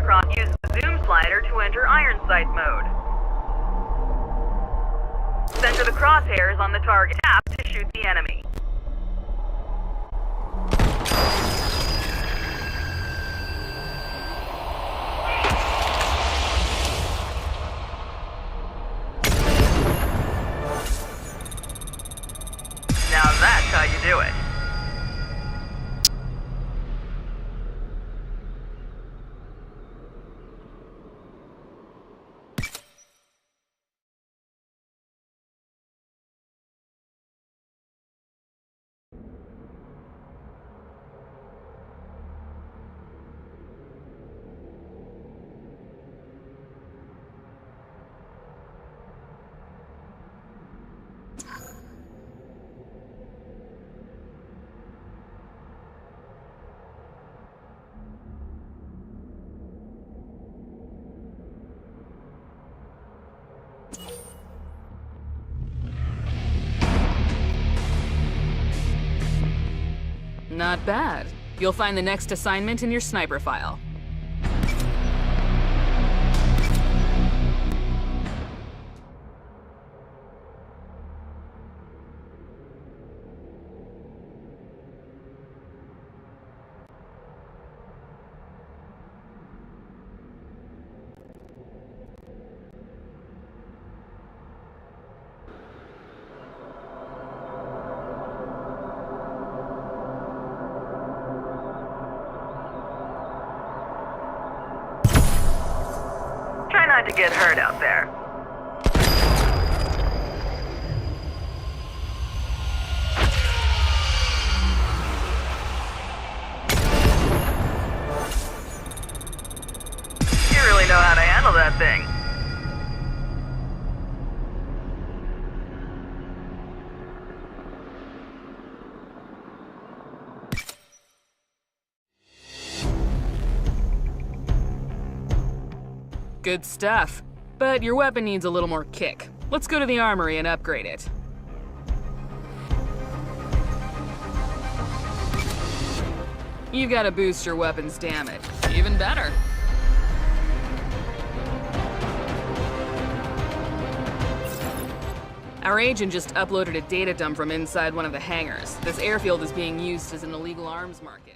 Use the zoom slider to enter iron sight mode. Center the crosshairs on the target. Tap to shoot the enemy. Now that's how you do it. Not bad. You'll find the next assignment in your sniper file. Try not to get hurt out there. You really know how to handle that thing. Good stuff. But your weapon needs a little more kick. Let's go to the armory and upgrade it. You've got to boost your weapon's damage. Even better. Our agent just uploaded a data dump from inside one of the hangars. This airfield is being used as an illegal arms market.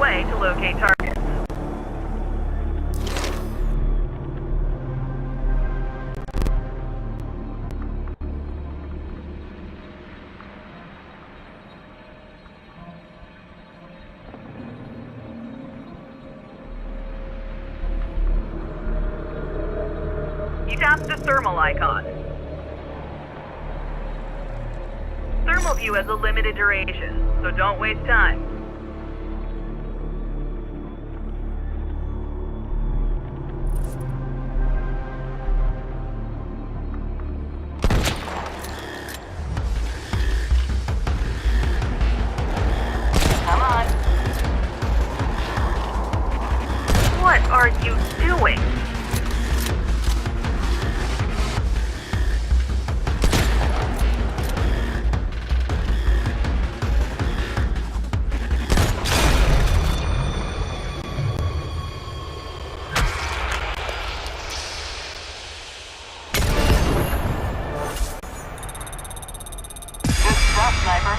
Way to locate targets. You tap the thermal icon. Thermal view has a limited duration, so don't waste time. What are you doing? Good stuff, sniper.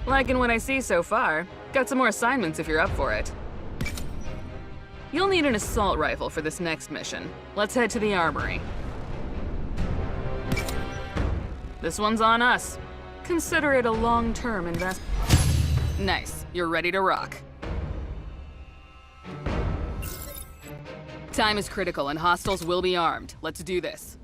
Liking what I see so far. Got some more assignments if you're up for it. You'll need an assault rifle for this next mission. Let's head to the armory. This one's on us. Consider it a long-term investment. Nice. You're ready to rock. Time is critical and hostiles will be armed. Let's do this.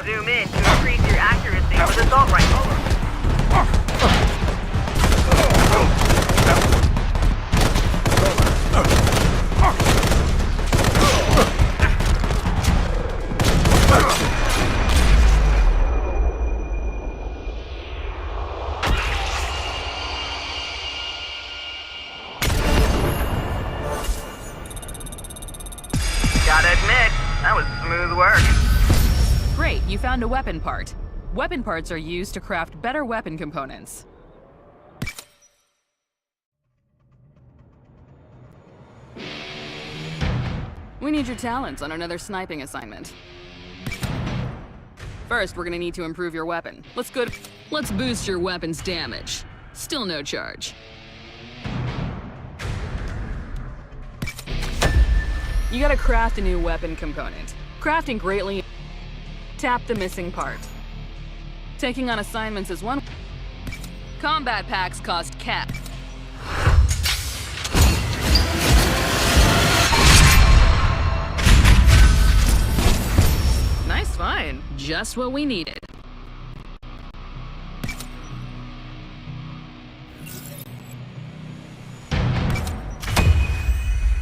Zoom in to increase your accuracy with assault rifle. Gotta admit, that was smooth work. Great, you found a weapon part. Weapon parts are used to craft better weapon components. We need your talents on another sniping assignment. First, we're gonna need to improve your weapon. Let's boost your weapon's damage. Still no charge. You gotta craft a new weapon component. Crafting greatly... Tap the missing part. Taking on assignments is one... Combat packs cost cap. Nice find. Just what we needed.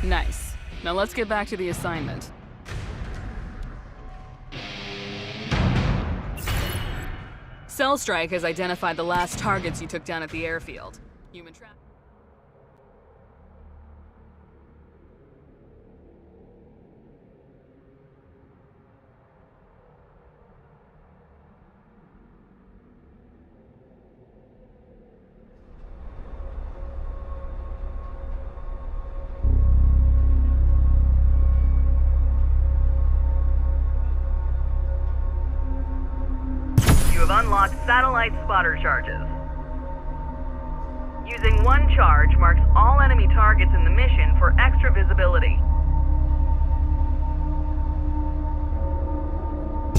Nice. Now let's get back to the assignment. Cell Strike has identified the last targets you took down at the airfield. Human traffic. Unlocked satellite spotter charges. Using one charge marks all enemy targets in the mission for extra visibility.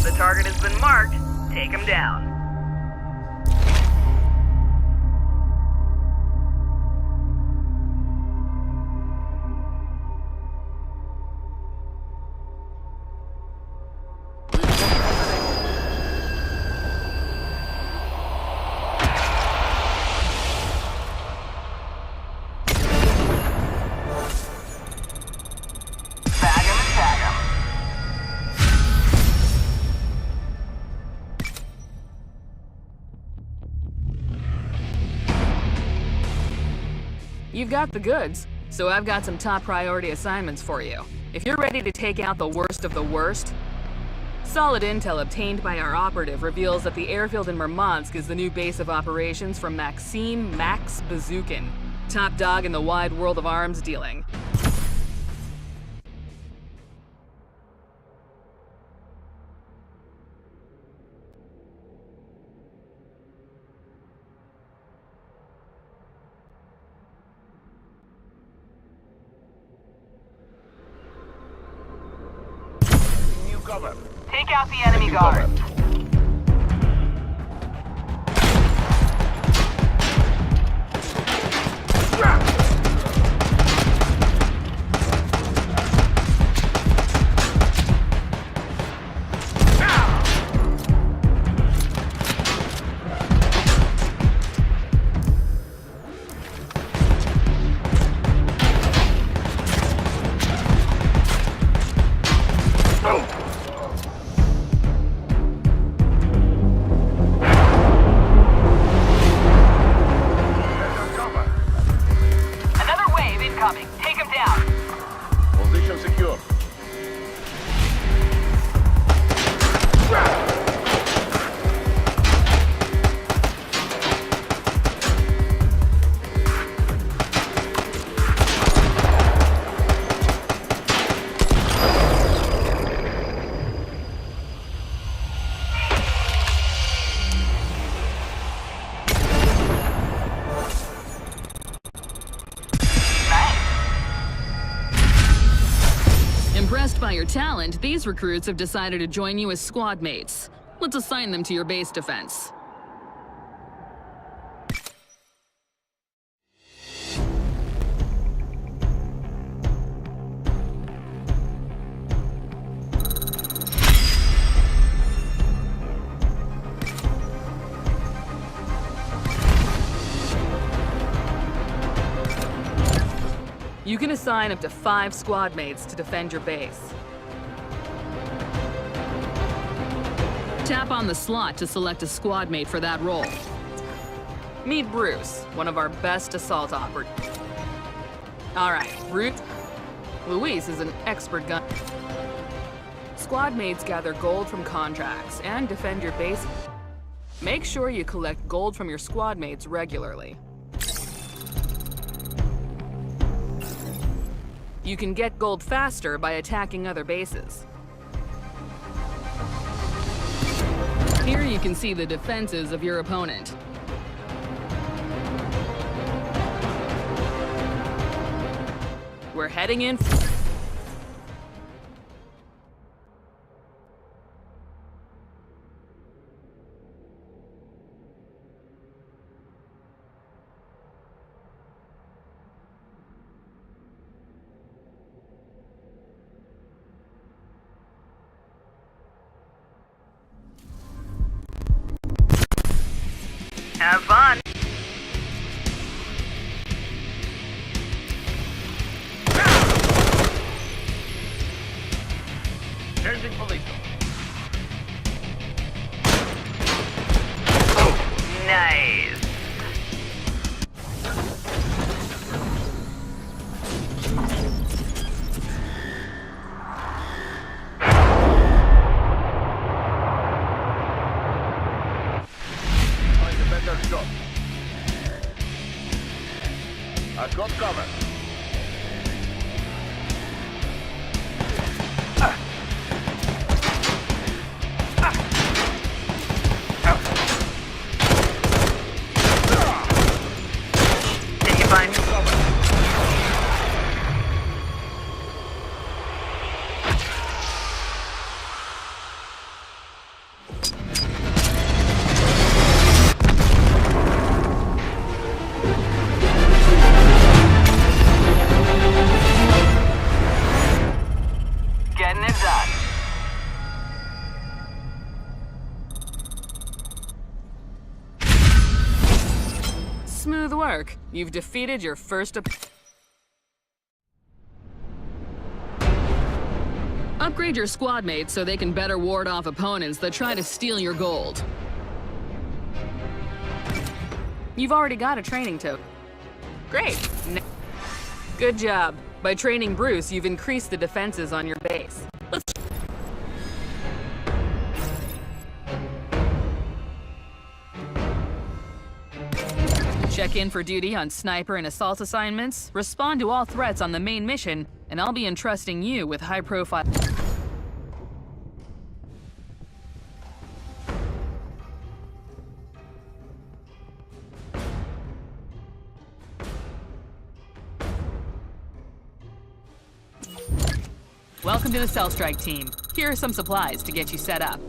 The target has been marked. Take him down. You've got the goods, so I've got some top priority assignments for you. If you're ready to take out the worst of the worst, solid intel obtained by our operative reveals that the airfield in Murmansk is the new base of operations for Maxim Max Bazookin, top dog in the wide world of arms dealing. Take out the enemy guard. Impressed by your talent, these recruits have decided to join you as squad mates. Let's assign them to your base defense. You can assign up to 5 squad mates to defend your base. Tap on the slot to select a squad mate for that role. Meet Bruce, one of our best assault operatives. Alright, Bruce. Luis is an expert gun. Squad mates gather gold from contracts and defend your base. Make sure you collect gold from your squad mates regularly. You can get gold faster by attacking other bases. Here you can see the defenses of your opponent. We're heading in. Have fun. Changing police. Nice. Find a better shot. I've got cover. Did you find getting it done? Smooth work. You've defeated your first Upgrade your squad mates so they can better ward off opponents that try to steal your gold. You've already got a training token. Great. Good job. By training Bruce, you've increased the defenses on your base. Let's check in for duty on sniper and assault assignments, respond to all threats on the main mission, and I'll be entrusting you with high-profile... Welcome to the Cell Strike team. Here are some supplies to get you set up.